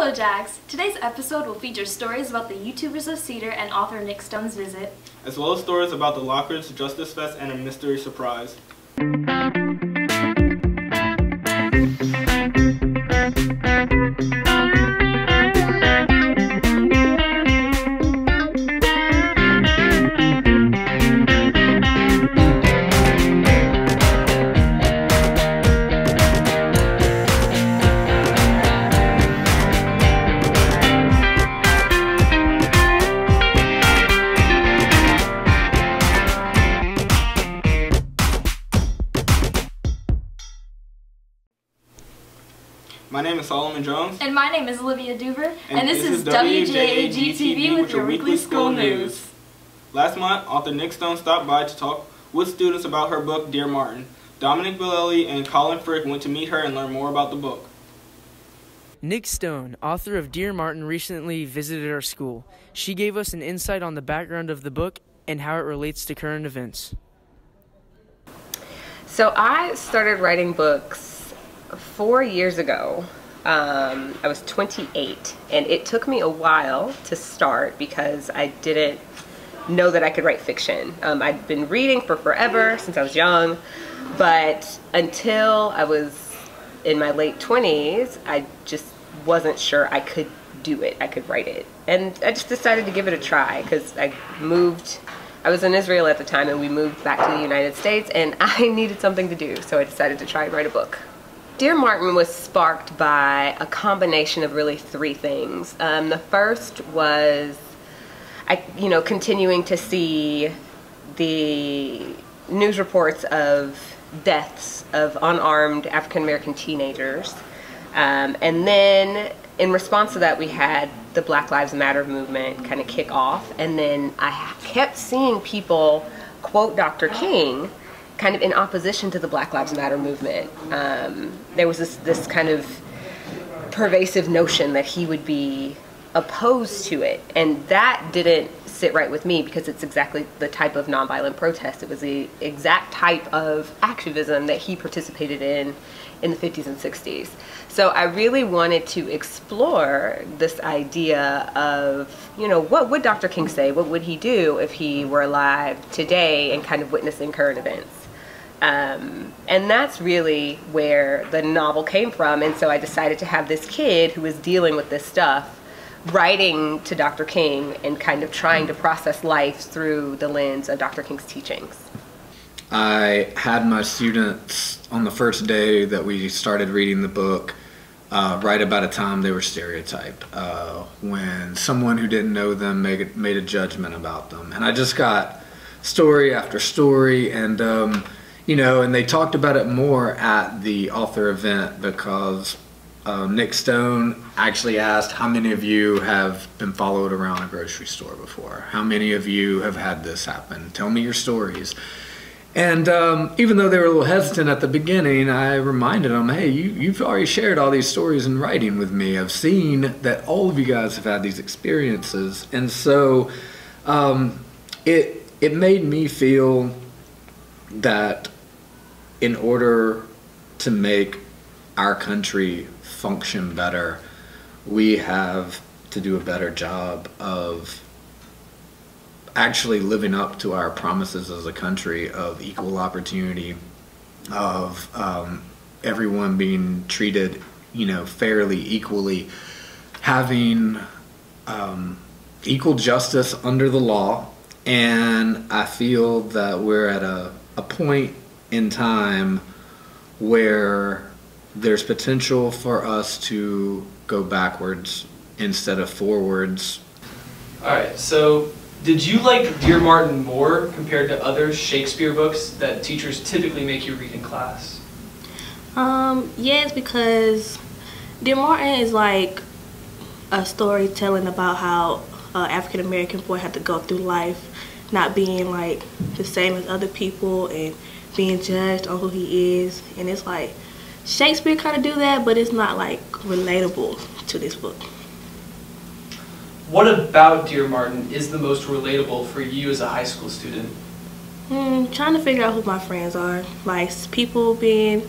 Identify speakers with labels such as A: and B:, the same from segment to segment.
A: Hello Jags! Today's episode will feature stories about the YouTubers of Cedar and author Nick Stone's visit,
B: as well as stories about the Lockers Justice Fest and a mystery surprise. My name is Solomon Jones.
A: And my name is Olivia Duver. And this is WJAG TV with your weekly school news.
B: Last month, author Nick Stone stopped by to talk with students about her book, Dear Martin. Dominic Bellelli and Colin Frick went to meet her and learn more about the book.
C: Nick Stone, author of Dear Martin, recently visited our school. She gave us an insight on the background of the book and how it relates to current events.
D: So I started writing books 4 years ago. I was 28, and it took me a while to start because I didn't know that I could write fiction. I'd been reading for forever, since I was young, but until I was in my late 20s, I just wasn't sure I could do it, I could write it. And I just decided to give it a try because I was in Israel at the time, and we moved back to the United States, and I needed something to do, so I decided to try and write a book. Dear Martin was sparked by a combination of really three things. The first was, continuing to see the news reports of deaths of unarmed African-American teenagers. And then in response to that, we had the Black Lives Matter movement kind of kick off. And then I kept seeing people quote Dr. King kind of in opposition to the Black Lives Matter movement. There was this kind of pervasive notion that he would be opposed to it, and that didn't sit right with me because it's exactly the type of nonviolent protest. It was the exact type of activism that he participated in the 50s and 60s. So I really wanted to explore this idea of, what would Dr. King say? What would he do if he were alive today and kind of witnessing current events? And that's really where the novel came from. And so I decided to have this kid who was dealing with this stuff writing to Dr. King and kind of trying to process life through the lens of Dr. King's teachings.
E: I had my students on the first day that we started reading the book write about a time they were stereotyped, when someone who didn't know them made a judgment about them. And I just got story after story, and and they talked about it more at the author event because Nick Stone actually asked, how many of you have been followed around a grocery store before? How many of you have had this happen? Tell me your stories. And even though they were a little hesitant at the beginning, I reminded them, hey, you've already shared all these stories in writing with me. I've seen that all of you guys have had these experiences. And so it made me feel that in order to make our country function better, we have to do a better job of actually living up to our promises as a country of equal opportunity, of everyone being treated, fairly, equally, having equal justice under the law. And I feel that we're at a point in time where there's potential for us to go backwards instead of forwards.
F: Alright, so did you like Dear Martin more compared to other Shakespeare books that teachers typically make you read in class?
G: Yes, because Dear Martin is like a story telling about how an African American boy had to go through life not being like the same as other people and being judged on who he is. And it's like Shakespeare kind of do that, but it's not like relatable to this book.
F: What about Dear Martin is the most relatable for you as a high school student?
G: Trying to figure out who my friends are. Like people saying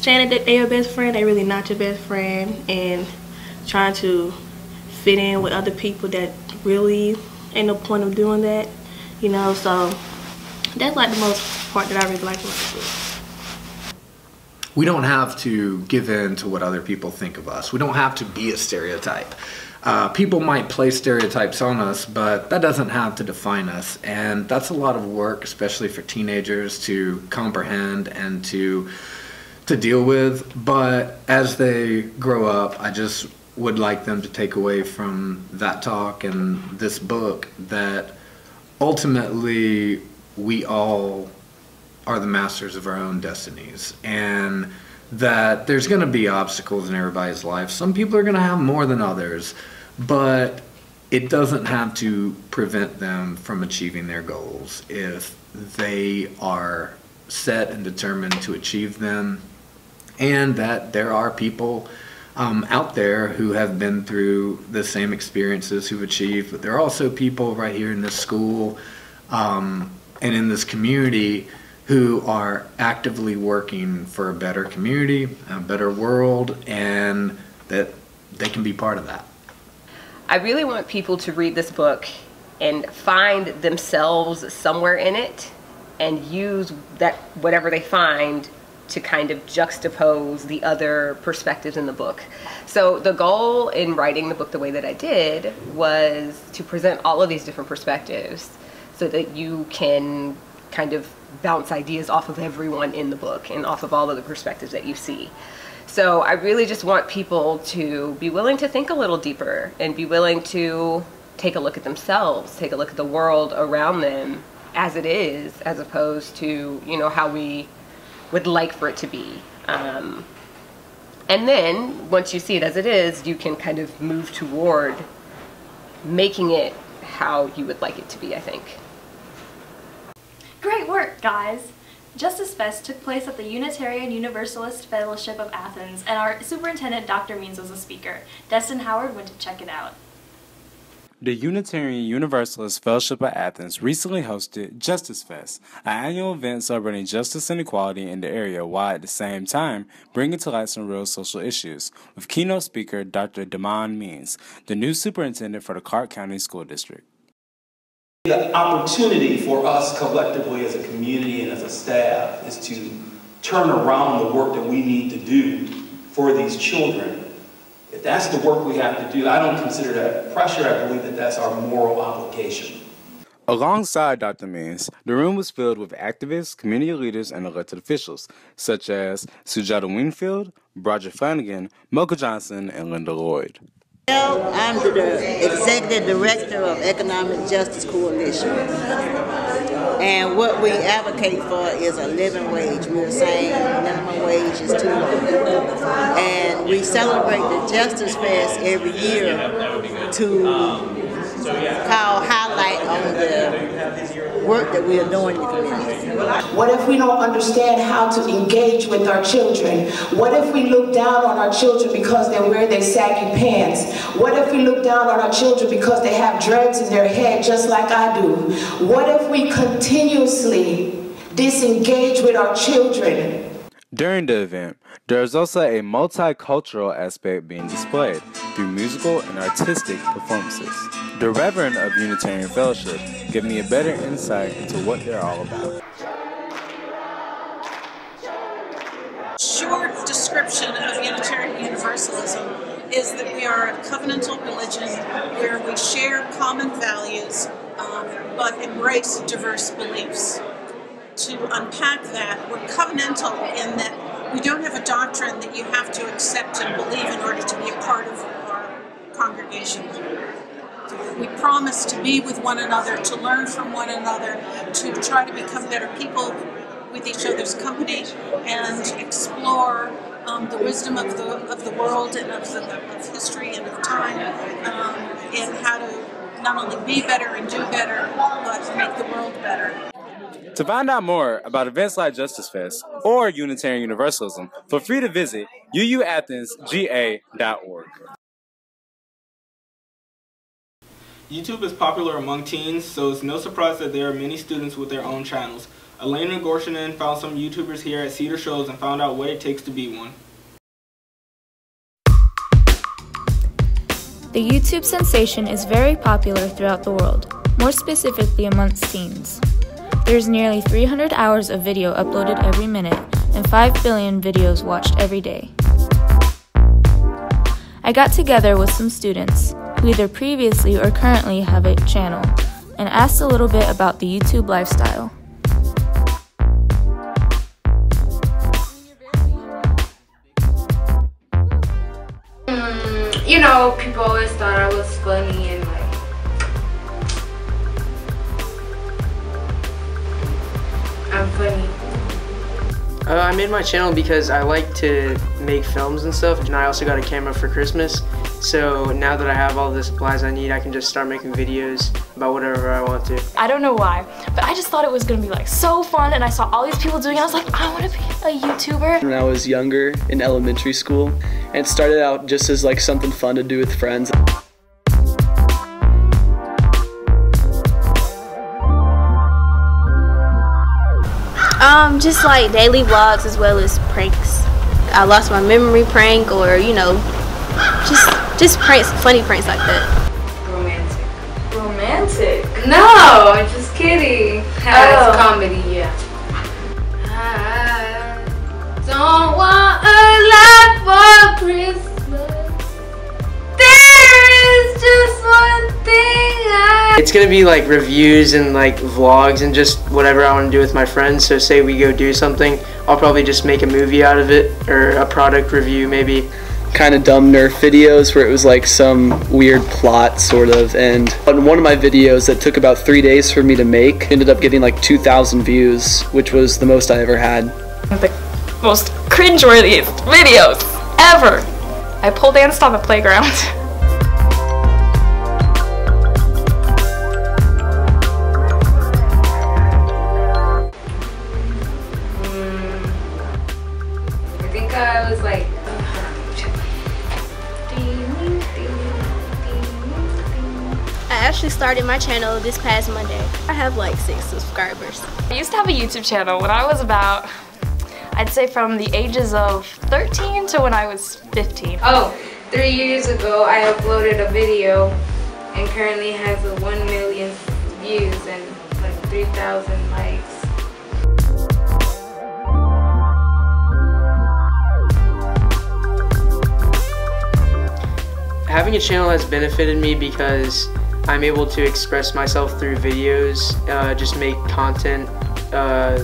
G: that they're your best friend, they're really not your best friend, and trying to fit in with other people that really ain't no point of doing that, you know. So that's like the most part that I really like about the book.
E: We don't have to give in to what other people think of us. We don't have to be a stereotype. People might play stereotypes on us, but that doesn't have to define us. And that's a lot of work, especially for teenagers, to comprehend and to deal with. But as they grow up, I just would like them to take away from that talk and this book that ultimately we all are the masters of our own destinies, and that there's going to be obstacles in everybody's life. Some people are going to have more than others, but it doesn't have to prevent them from achieving their goals if they are set and determined to achieve them, and that there are people out there who have been through the same experiences who've achieved, but there are also people right here in this school and in this community who are actively working for a better community, a better world, and that they can be part of that.
D: I really want people to read this book and find themselves somewhere in it and use that, whatever they find, to kind of juxtapose the other perspectives in the book. So the goal in writing the book the way that I did was to present all of these different perspectives so that you can kind of bounce ideas off of everyone in the book and off of all of the perspectives that you see. So I really just want people to be willing to think a little deeper and be willing to take a look at themselves, take a look at the world around them as it is, as opposed to, you know, how we would like for it to be. And then once you see it as it is, you can kind of move toward making it how you would like it to be, I think.
A: Great work, guys! Justice Fest took place at the Unitarian Universalist Fellowship of Athens, and our superintendent, Dr. Means, was a speaker. Destin Howard went to check it out.
H: The Unitarian Universalist Fellowship of Athens recently hosted Justice Fest, an annual event celebrating justice and equality in the area while at the same time bringing to light some real social issues, with keynote speaker Dr. Damon Means, the new superintendent for the Clark County School District.
I: The opportunity for us collectively as a community and as a staff is to turn around the work that we need to do for these children. If that's the work we have to do, I don't consider that pressure. I believe that that's our moral obligation.
H: Alongside Dr. Means, the room was filled with activists, community leaders, and elected officials, such as Sujata Wingfield, Roger Flanagan, Mocha Johnson, and Linda Lloyd.
J: I'm the Executive Director of Economic Justice Coalition, and what we advocate for is a living wage. We're saying minimum wage is too low, and we celebrate the Justice Fest every year to highlight on the work that we are doing in the community.
K: What if we don't understand how to engage with our children? What if we look down on our children because they wear their saggy pants? What if we look down on our children because they have dreads in their head just like I do? What if we continuously disengage with our children?
H: During the event, there is also a multicultural aspect being displayed through musical and artistic performances. The Reverend of Unitarian Fellowship gave me a better insight into what they're all about.
L: Short description of Unitarian Universalism is that we are a covenantal religion where we share common values but embrace diverse beliefs. To unpack that, we're covenantal in that we don't have a doctrine that you have to accept and believe in order to be a part of our congregation. We promise to be with one another, to learn from one another, to try to become better people with each other's company, and explore the wisdom of the world and of history and of time, and how to not only be better and do better, but make the world better.
H: To find out more about events like Justice Fest or Unitarian Universalism, feel free to visit uuathensga.org.
B: YouTube is popular among teens, so it's no surprise that there are many students with their own channels. Elena Gorshinen found some YouTubers here at Cedar Shows and found out what it takes to be one.
M: The YouTube sensation is very popular throughout the world, more specifically amongst teens. There's nearly 300 hours of video uploaded every minute and 5 billion videos watched every day. I got together with some students who either previously or currently have a channel and asked a little bit about the YouTube lifestyle.
N: You know, people always thought I was funny and like, I'm funny.
C: I made my channel because I like to make films and stuff, and I also got a camera for Christmas. So now that I have all the supplies I need, I can just start making videos about whatever I want to.
A: I don't know why, but I just thought it was gonna be like so fun, and I saw all these people doing it. I was like, I want to be a YouTuber.
O: When I was younger in elementary school, and it started out just as like something fun to do with friends.
P: Just like daily vlogs as well as pranks. I lost my memory prank, or you know, just pranks, funny pranks like that.
N: Romantic.
A: Romantic?
N: No, I'm just kidding. It's comedy, yeah. I don't want a lot for Christmas. There is just one thing
C: It's gonna be like reviews and like vlogs and just whatever I want to do with my friends. So say we go do something, I'll probably just make a movie out of it or a product review maybe.
O: Kind of dumb Nerf videos where it was like some weird plot sort of, and on one of my videos that took about 3 days for me to make ended up getting like 2,000 views, which was the most I ever had.
A: The most cringeworthiest videos ever. I pole danced on the playground.
N: I think I was like,
P: I actually started my channel this past Monday. I have like 6 subscribers.
A: I used to have a YouTube channel when I was about, I'd say from the ages of 13 to when I was 15.
N: Oh, 3 years ago I uploaded a video and currently has 1 million views and like 3,000 likes.
C: Having a channel has benefited me because I'm able to express myself through videos, just make content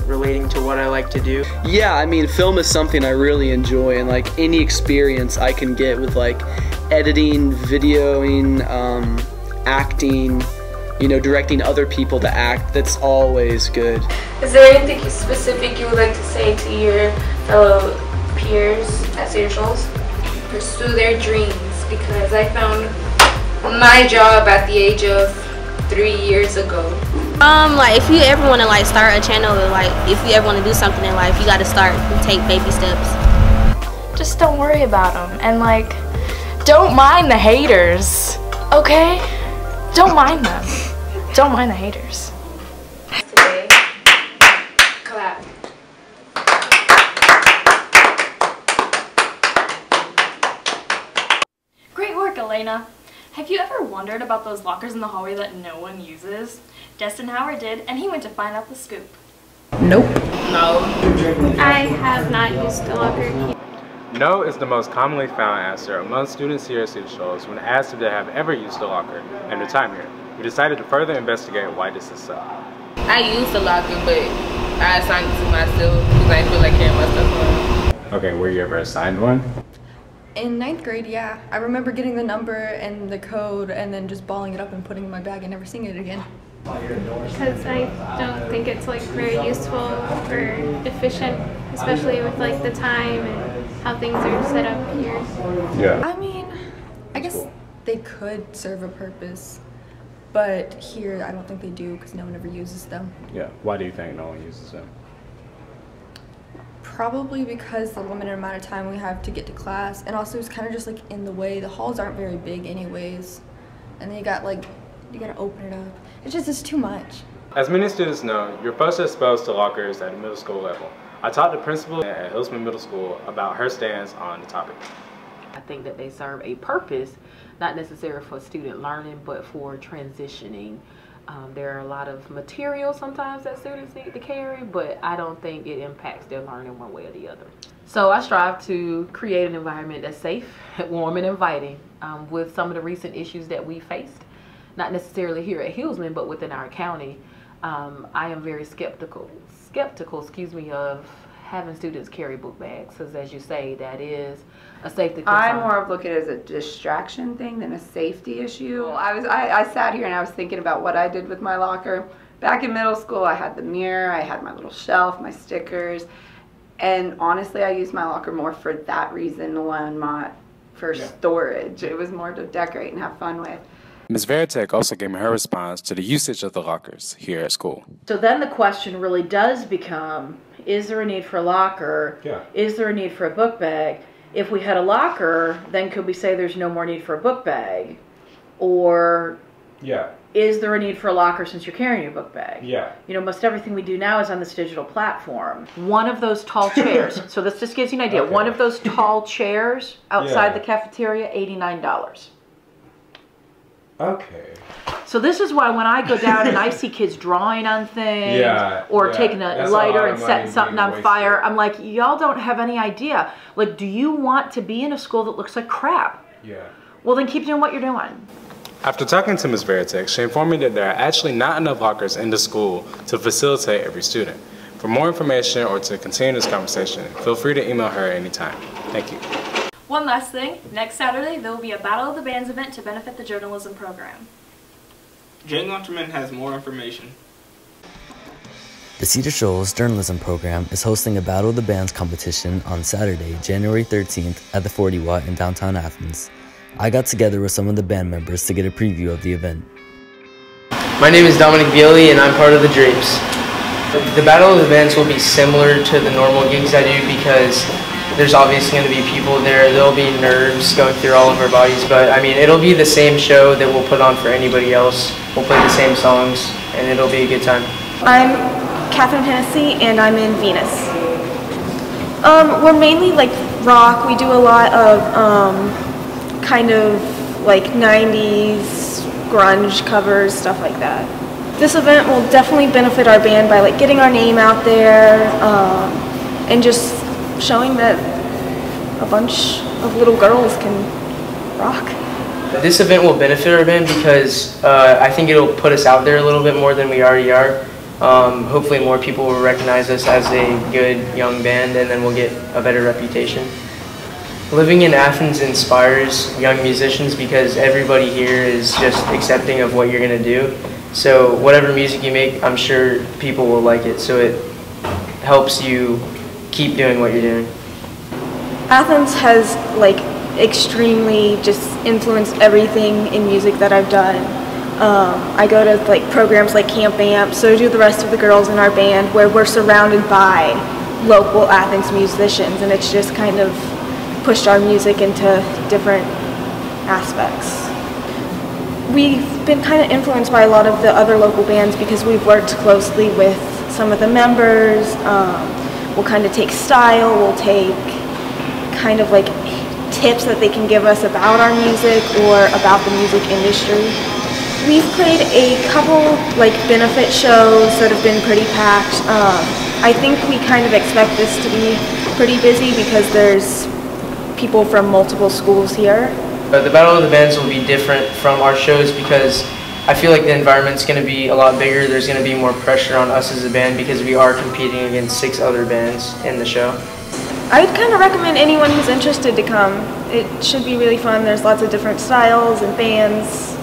C: relating to what I like to do.
O: Yeah, I mean, film is something I really enjoy, and like any experience I can get with like editing, videoing, acting, you know, directing other people to act, that's always good.
N: Is there anything specific you would like to say to your fellow peers at Cedar Shoals? Pursue their dreams, because I found my job at the age of 3 years ago.
P: Like if you ever want to like start a channel, or like if you ever want to do something in life, you got to start and take baby steps.
A: Just don't worry about them, and like, don't mind the haters, okay? Don't mind them. Don't mind the haters.
N: Today, clap.
A: Great work, Elena. Have you ever wondered about those lockers in the hallway that no one uses? Destin Howard did, and he went to find out the scoop.
Q: Nope.
N: No.
Q: I have not used a locker.
H: No is the most commonly found answer among students here at Cedar Shoals when asked if they have ever used a locker in their time here. We decided to further investigate why this is so.
R: I used a locker, but I assigned it to myself because I didn't feel like carrying my stuff around.
H: Okay, were you ever assigned one?
S: In 9th grade, yeah. I remember getting the number and the code and then just balling it up and putting it in my bag and never seeing it again.
Q: Because I don't think it's like very useful or efficient, especially with like the time and how things are set up here.
H: Yeah.
S: I mean, I guess they could serve a purpose, but here I don't think they do because no one ever uses them.
H: Yeah. Why do you think no one uses them?
S: Probably because the limited amount of time we have to get to class, and also it's kind of just like in the way. The halls aren't very big anyways, and then you gotta open it up. It's too much.
H: As many students know, you're first exposed to lockers at the middle school level. I talked to principal at Hillsman Middle School about her stance on the topic.
T: I think that they serve a purpose, not necessarily for student learning, but for transitioning. There are a lot of material sometimes that students need to carry, but I don't think it impacts their learning one way or the other. So I strive to create an environment that's safe, warm, and inviting with some of the recent issues that we faced, not necessarily here at Hillsman, but within our county. I am very skeptical, of having students carry book bags, because as you say, that is a safety concern.
U: I more of look at it as a distraction thing than a safety issue. I sat here and I was thinking about what I did with my locker. Back in middle school, I had the mirror, I had my little shelf, my stickers, and honestly, I used my locker more for that reason alone, not for storage. It was more to decorate and have fun with.
H: Ms. Veritek also gave me her response to the usage of the lockers here at school.
V: So then the question really does become, is there a need for a locker?
H: Yeah.
V: Is there a need for a book bag? If we had a locker, then could we say there's no more need for a book bag? Or is there a need for a locker since you're carrying your book bag?
H: Yeah.
V: You know, most everything we do now is on this digital platform. One of those tall chairs, so this just gives you an idea, one of those tall chairs outside the cafeteria, $89.
H: Okay.
V: So this is why when I go down and I see kids drawing on things or taking a lighter and setting something on fire, I'm like, y'all don't have any idea. Like, do you want to be in a school that looks like crap?
H: Yeah.
V: Well, then keep doing what you're doing.
H: After talking to Ms. Veritek, she informed me that there are actually not enough lockers in the school to facilitate every student. For more information or to continue this conversation, feel free to email her anytime. Thank you.
A: One last thing, next Saturday there will be a Battle of the Bands event to benefit the journalism program.
B: Jane Lunterman has more information.
W: The Cedar Shoals journalism program is hosting a Battle of the Bands competition on Saturday, January 13th at the 40 Watt in downtown Athens. I got together with some of the band members to get a preview of the event.
C: My name is Dominic Violi and I'm part of the Drapes. The Battle of the Bands will be similar to the normal gigs I do because there's obviously going to be people there. There'll be nerves going through all of our bodies, but I mean, it'll be the same show that we'll put on for anybody else. We'll play the same songs, and it'll be a good time.
X: I'm Catherine Hennessy, and I'm in Venus. We're mainly like rock. We do a lot of kind of like 90s grunge covers, stuff like that. This event will definitely benefit our band by like getting our name out there and just showing that a bunch of little girls can rock.
C: This event will benefit our band because I think it'll put us out there a little bit more than we already are. Hopefully more people will recognize us as a good young band and then we'll get a better reputation. Living in Athens inspires young musicians because everybody here is just accepting of what you're going to do. So whatever music you make, I'm sure people will like it. So it helps you keep doing what you're doing.
X: Athens has like extremely just influenced everything in music that I've done. I go to like programs like Camp Amp, so do the rest of the girls in our band, where we're surrounded by local Athens musicians, and it's just kind of pushed our music into different aspects. We've been kind of influenced by a lot of the other local bands because we've worked closely with some of the members. We'll kind of take style, we'll take kind of like tips that they can give us about our music or about the music industry. We've played a couple like benefit shows that have been pretty packed. I think we kind of expect this to be pretty busy because there's people from multiple schools here.
C: The Battle of the Bands will be different from our shows because I feel like the environment's going to be a lot bigger. There's going to be more pressure on us as a band because we are competing against 6 other bands in the show.
X: I'd kind of recommend anyone who's interested to come. It should be really fun. There's lots of different styles and bands.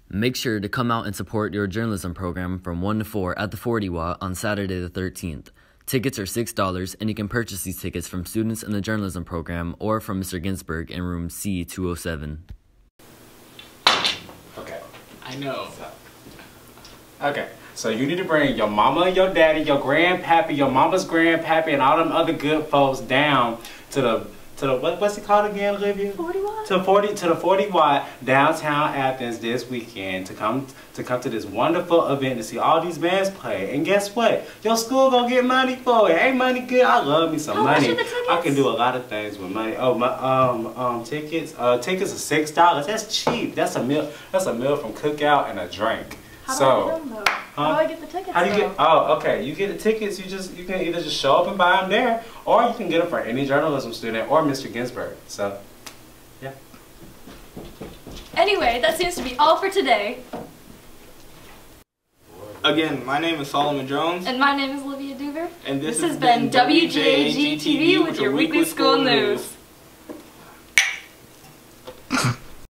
W: Make sure to come out and support your journalism program from 1 to 4 at the 40 Watt on Saturday the 13th. Tickets are $6 and you can purchase these tickets from students in the journalism program or from Mr. Ginsburg in room C207.
H: Okay, I know. Okay, so you need to bring your mama, your daddy, your grandpappy, your mama's grandpappy, and all them other good folks down to the to the what's it called again, Olivia?
A: 40Y.
H: To the 40Y downtown Athens this weekend to come to this wonderful event to see all these bands play. And guess what? Your school gonna get money for it. Ain't money good? I love me some money.
A: How much are the tickets?
H: I can do a lot of things with money. Oh my tickets. Tickets are $6. That's cheap. That's a meal. That's a meal from cookout and a drink.
A: How do I get them though? How do I get the tickets?
H: How do you get? Oh, okay. You get the tickets. You can either just show up and buy them there, or you can get them for any journalism student or Mr. Ginsburg. So, yeah.
A: Anyway, that seems to be all for today.
B: Again, my name is Solomon Jones.
A: And my name is Olivia Duver.
B: And this
A: has been WJAG TV with your weekly school news.